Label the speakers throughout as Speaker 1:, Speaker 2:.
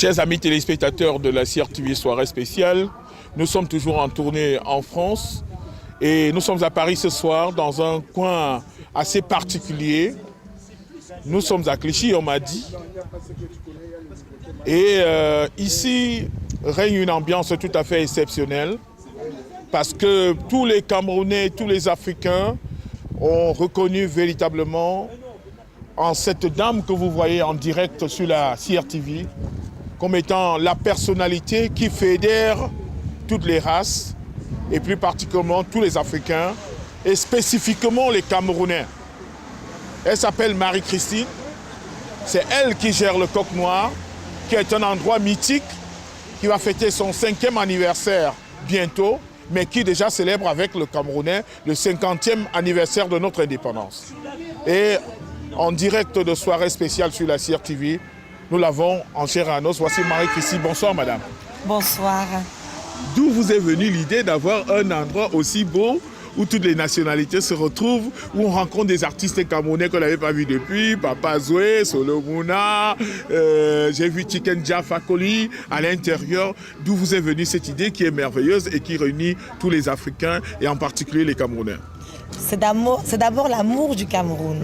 Speaker 1: Chers amis téléspectateurs de la CRTV Soirée Spéciale, nous sommes toujours en tournée en France et nous sommes à Paris ce soir dans un coin assez particulier. Nous sommes à Clichy, on m'a dit. Et ici règne une ambiance tout à fait exceptionnelle parce que tous les Camerounais, tous les Africains ont reconnu véritablement en cette dame que vous voyez en direct sur la CRTV comme étant la personnalité qui fédère toutes les races et plus particulièrement tous les Africains et spécifiquement les Camerounais. Elle s'appelle Marie-Christine, c'est elle qui gère le Coq Noir, qui est un endroit mythique qui va fêter son 5e anniversaire bientôt, mais qui déjà célèbre avec le Camerounais le 50e anniversaire de notre indépendance. Et en direct de soirée spéciale sur la CRTV, nous l'avons en chair et en os. Voici Marie-Christine. Bonsoir, madame.
Speaker 2: Bonsoir.
Speaker 1: D'où vous est venue l'idée d'avoir un endroit aussi beau où toutes les nationalités se retrouvent, où on rencontre des artistes camerounais qu'on n'avait pas vus depuis, Papa Zoué, Solomona, j'ai vu Chicken Fakoli à l'intérieur. D'où vous est venue cette idée qui est merveilleuse et qui réunit tous les Africains et en particulier les Camerounais?
Speaker 2: C'est d'abord l'amour du Cameroun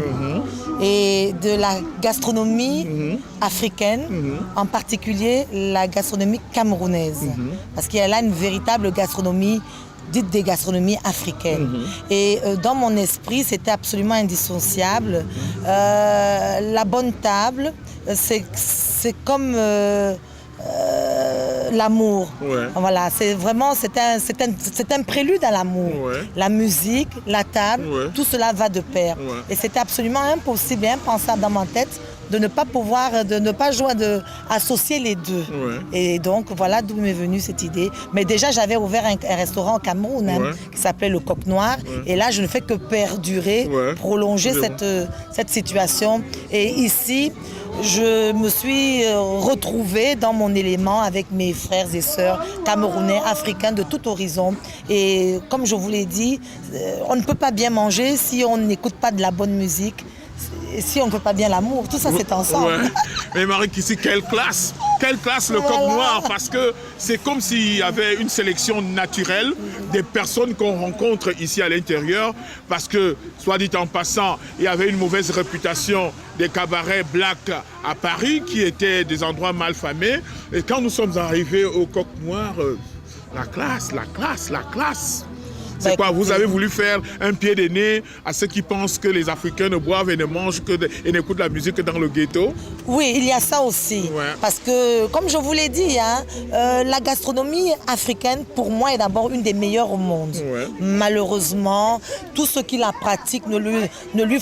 Speaker 2: et de la gastronomie africaine, en particulier la gastronomie camerounaise. Parce qu'il y a là une véritable gastronomie, dite des gastronomies africaines. Et dans mon esprit, c'était absolument indissociable. La bonne table, c'est comme l'amour. Ouais. Voilà, c'est vraiment c'est un prélude à l'amour. Ouais. La musique, la table, tout cela va de pair. Et c'était absolument impossible et impensable dans ma tête de ne pas jouer associer les deux. Et donc voilà d'où m'est venue cette idée. Mais déjà j'avais ouvert un restaurant au Cameroun qui s'appelait le Coq Noir. Et là je ne fais que perdurer, prolonger cette situation. Et ici je me suis retrouvée dans mon élément avec mes frères et sœurs camerounais, africains de tout horizon. Et comme je vous l'ai dit, on ne peut pas bien manger si on n'écoute pas de la bonne musique. Si on ne peut pas bien l'amour, tout ça c'est ensemble.
Speaker 1: Mais Marie-Christine, quelle classe le Coq Noir, parce que c'est comme s'il y avait une sélection naturelle des personnes qu'on rencontre ici à l'intérieur, parce que, soit dit en passant, il y avait une mauvaise réputation des cabarets blacks à Paris, qui étaient des endroits mal famés. Et quand nous sommes arrivés au Coq Noir, la classe. C'est quoi? Vous avez voulu faire un pied de nez à ceux qui pensent que les Africains ne boivent et ne mangent et n'écoutent la musique que dans le ghetto?
Speaker 2: Oui, il y a ça aussi. Parce que, comme je vous l'ai dit, la gastronomie africaine, pour moi, est d'abord une des meilleures au monde. Malheureusement, tous ceux qui la pratiquent ne lui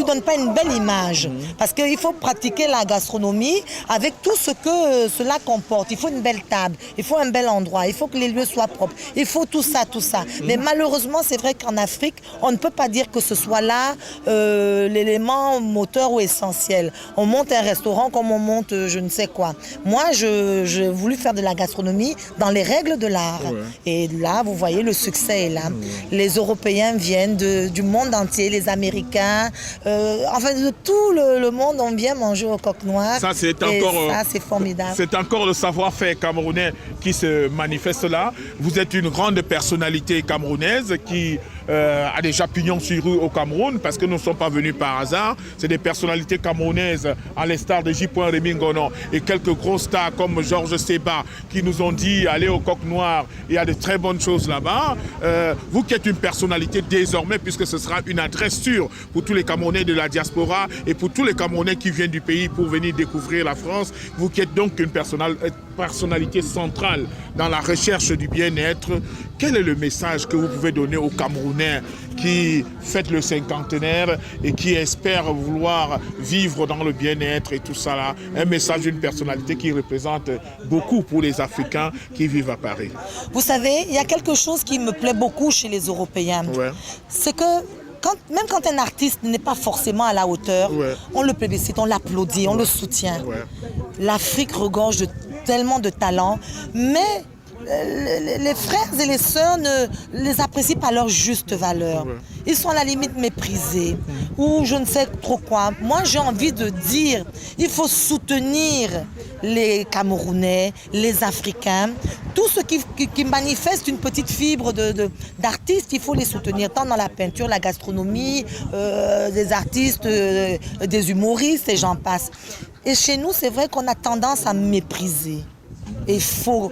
Speaker 2: donnent pas une belle image. Parce qu'il faut pratiquer la gastronomie avec tout ce que cela comporte. Il faut une belle table, il faut un bel endroit, il faut que les lieux soient propres, il faut tout ça. Mais malheureusement, c'est vrai qu'en Afrique, on ne peut pas dire que ce soit là l'élément moteur ou essentiel. On monte un restaurant comme on monte je ne sais quoi. Moi, j'ai voulu faire de la gastronomie dans les règles de l'art. Et là, vous voyez, le succès est là. Les Européens viennent du monde entier, les Américains, enfin de tout le monde, on vient manger au Coq Noir.
Speaker 1: Ça, c'est
Speaker 2: formidable.
Speaker 1: C'est encore le savoir-faire camerounais qui se manifeste là. Vous êtes une grande personnalité camerounaise qui a déjà pignon sur rue au Cameroun, parce que nous ne sommes pas venus par hasard. C'est des personnalités camerounaises à l'instar de J. Rémy Ngonon et quelques gros stars comme Georges Seba qui nous ont dit allez au Coq Noir, il y a de très bonnes choses là-bas. Vous qui êtes une personnalité désormais, puisque ce sera une adresse sûre pour tous les Camerounais de la diaspora et pour tous les Camerounais qui viennent du pays pour venir découvrir la France, vous qui êtes donc une personnalité centrale dans la recherche du bien-être, quel est le message que vous pouvez donner aux Camerounais qui fêtent le cinquantenaire et qui espèrent vouloir vivre dans le bien-être et tout ça là? Un message d'une personnalité qui représente beaucoup pour les Africains qui vivent à Paris.
Speaker 2: Vous savez, il y a quelque chose qui me plaît beaucoup chez les Européens. C'est que même quand un artiste n'est pas forcément à la hauteur, on le plébiscite, on l'applaudit, on le soutient. L'Afrique regorge de tellement de talent, mais les frères et les sœurs ne les apprécient pas à leur juste valeur. Ils sont à la limite méprisés ou je ne sais trop quoi. Moi, j'ai envie de dire, il faut soutenir les Camerounais, les Africains, tous ceux qui manifestent une petite fibre d'artistes, il faut les soutenir, tant dans la peinture, la gastronomie, des artistes, des humoristes et j'en passe. Et chez nous, c'est vrai qu'on a tendance à mépriser. Il faut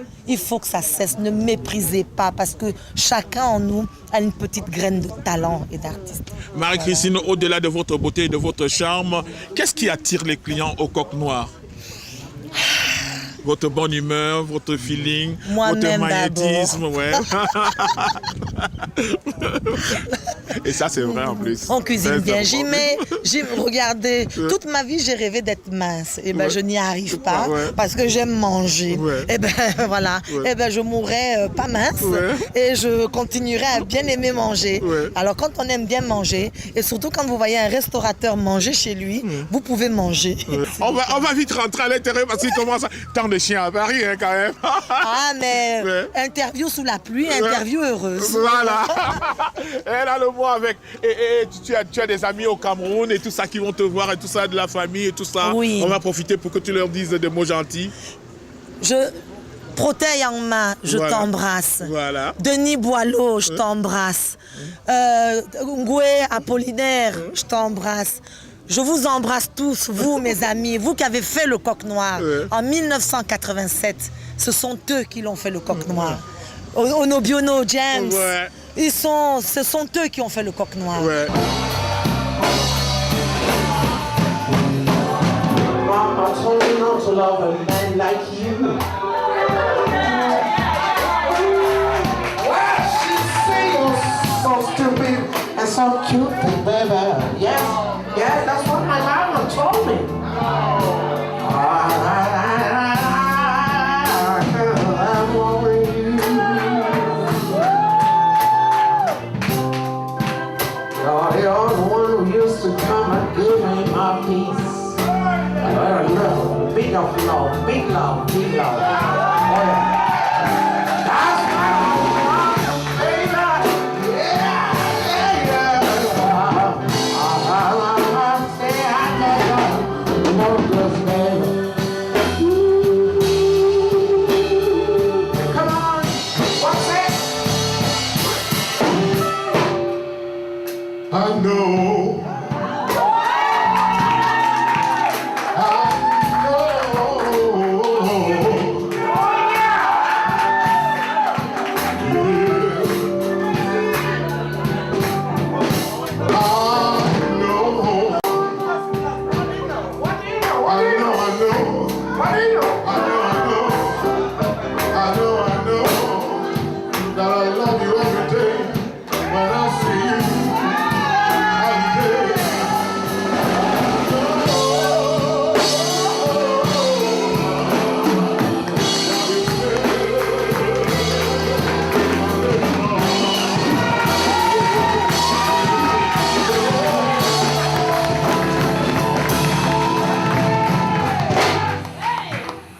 Speaker 2: que ça cesse. Ne méprisez pas parce que chacun en nous a une petite graine de talent et d'artiste.
Speaker 1: Marie-Christine, voilà. Au-delà de votre beauté et de votre charme, qu'est-ce qui attire les clients au Coq Noir? Votre bonne humeur, votre feeling, votre magnétisme, ouais. Et ça, c'est vrai en plus.
Speaker 2: On cuisine bien. Regardez, toute ma vie, j'ai rêvé d'être mince. Et ben, je n'y arrive pas parce que j'aime manger. Et ben, voilà. Et ben, je mourrai pas mince et je continuerai à bien aimer manger. Alors, quand on aime bien manger, et surtout quand vous voyez un restaurateur manger chez lui, vous pouvez manger.
Speaker 1: On va vite rentrer à l'intérieur parce qu'il commence à... Tant de chiens à Paris, hein, quand même.
Speaker 2: Ah, mais interview sous la pluie, interview heureuse.
Speaker 1: Voilà. Et là, le mot avec... Et tu as des amis au Cameroun et tout ça qui vont te voir et tout ça, de la famille et tout ça.
Speaker 2: Oui.
Speaker 1: On va profiter pour que tu leur dises des mots gentils.
Speaker 2: Proteille en main, je t'embrasse.
Speaker 1: Voilà.
Speaker 2: Denis Boileau, je t'embrasse. Ngoué Apollinaire, je t'embrasse. Je vous embrasse tous, vous mes amis, vous qui avez fait le Coq Noir en 1987. Ce sont eux qui l'ont fait le Coq Noir. Onobiono, James, ce sont eux qui ont fait le Coq Noir.
Speaker 3: So cute, baby. Yes, yes, that's what my mama told me. You're the one who used to come and give me my peace. Love, big love, big love, big love. Oh, yeah.
Speaker 4: I know.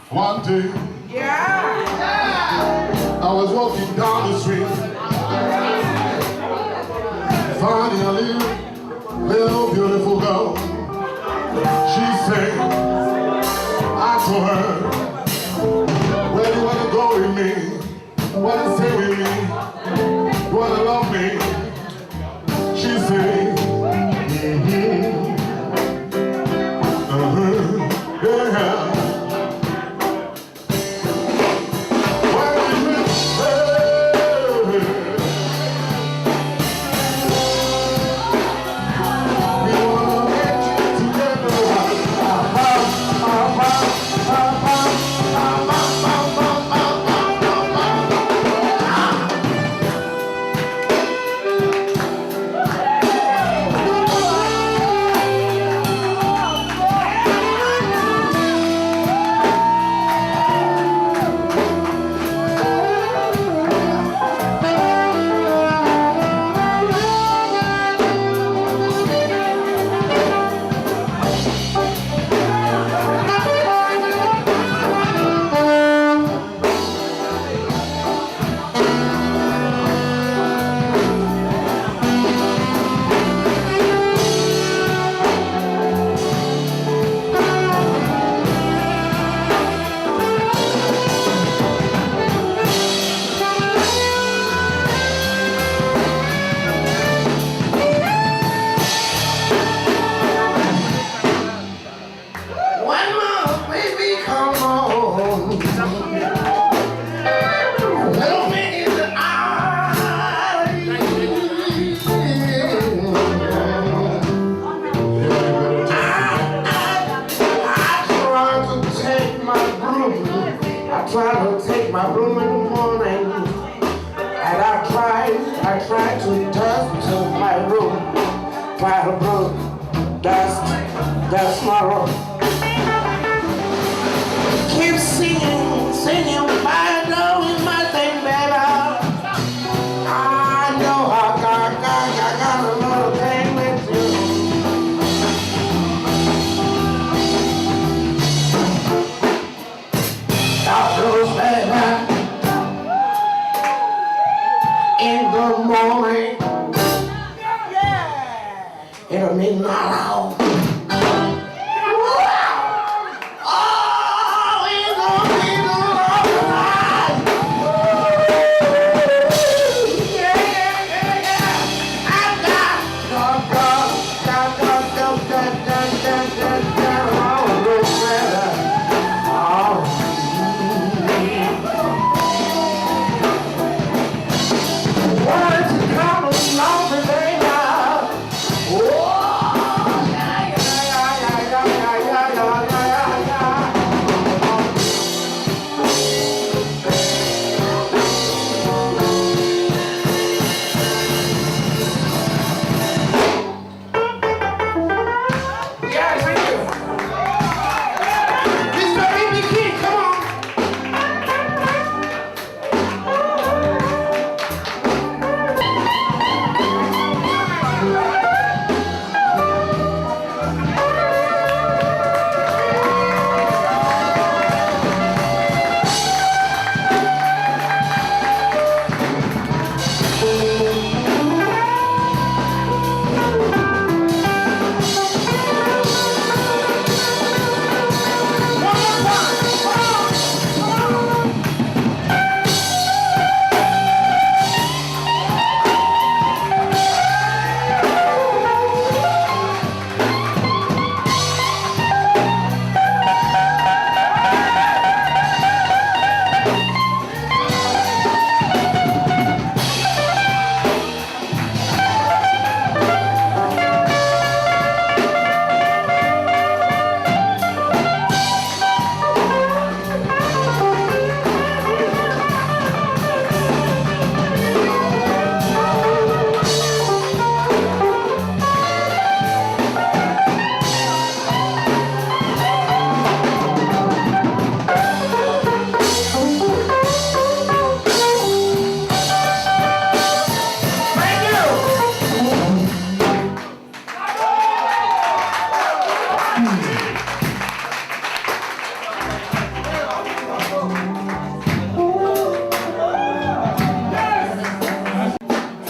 Speaker 4: One day, I was walking down the street, finding a little beautiful girl. She said, I told her, where do you want to go with me? What do you say with me? You want to love me? She said, yeah.
Speaker 3: night I try to dust to my room. Try to broom, dust my room. Keep singing, singing, I know it's my thing, baby. I know I got a little thing with you. I blues, baby. In the morning, in the midnight hour.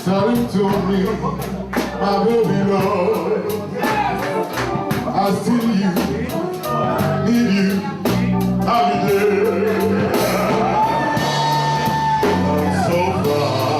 Speaker 4: Darling to me, my baby love, I still you, need you, I'll be there. I'm so far,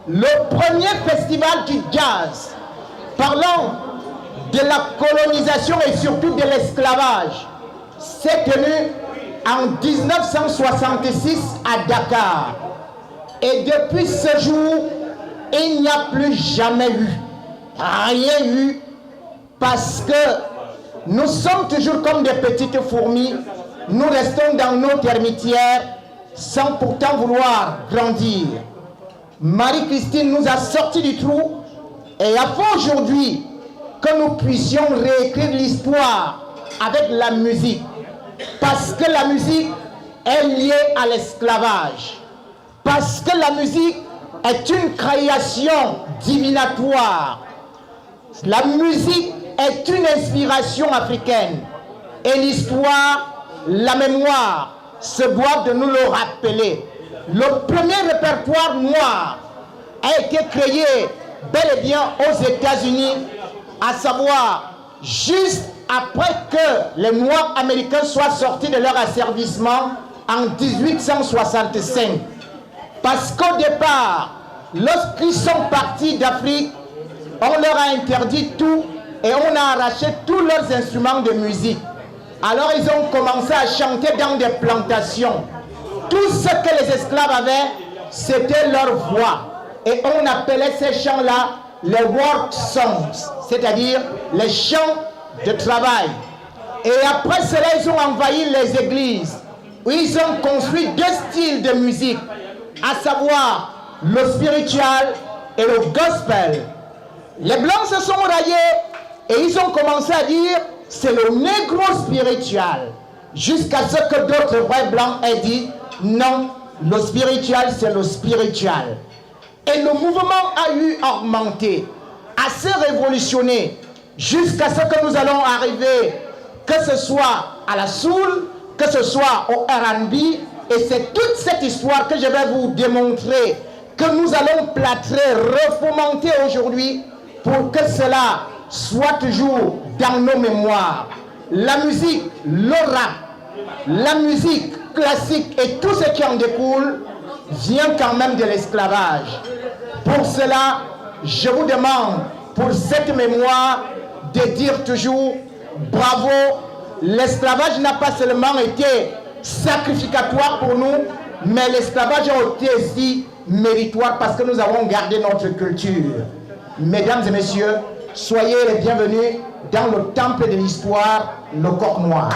Speaker 5: Le premier festival du jazz parlant de la colonisation et surtout de l'esclavage s'est tenu en 1966 à Dakar. Et depuis ce jour, il n'y a plus jamais eu, rien eu, parce que nous sommes toujours comme des petites fourmis, nous restons dans nos termitières sans pourtant vouloir grandir. Marie-Christine nous a sortis du trou et a fait aujourd'hui que nous puissions réécrire l'histoire avec la musique. Parce que la musique est liée à l'esclavage. Parce que la musique est une création divinatoire. La musique est une inspiration africaine. Et l'histoire, la mémoire, se doit de nous le rappeler. Le premier répertoire noir a été créé bel et bien aux États-Unis, à savoir juste après que les Noirs américains soient sortis de leur asservissement en 1865. Parce qu'au départ, lorsqu'ils sont partis d'Afrique, on leur a interdit tout et on a arraché tous leurs instruments de musique. Alors ils ont commencé à chanter dans des plantations. Tout ce que les esclaves avaient, c'était leur voix. Et on appelait ces chants-là les work songs, c'est-à-dire les chants de travail. Et après cela, ils ont envahi les églises, où ils ont construit deux styles de musique, à savoir le spiritual et le gospel. Les Blancs se sont raillés et ils ont commencé à dire c'est le négro spiritual, jusqu'à ce que d'autres vrais Blancs aient dit non, le spiritual c'est le spiritual. Et le mouvement a eu augmenté, assez révolutionné, jusqu'à ce que nous allons arriver, que ce soit à la soul, que ce soit au R&B, et c'est toute cette histoire que je vais vous démontrer, que nous allons plâtrer, refomenter aujourd'hui, pour que cela soit toujours dans nos mémoires. La musique, le rap, la musique classique et tout ce qui en découle, vient quand même de l'esclavage. Pour cela, je vous demande, pour cette mémoire, de dire toujours bravo. L'esclavage n'a pas seulement été sacrificatoire pour nous, mais l'esclavage a été aussi méritoire parce que nous avons gardé notre culture. Mesdames et messieurs, soyez les bienvenus dans le temple de l'histoire, le Corps Noir.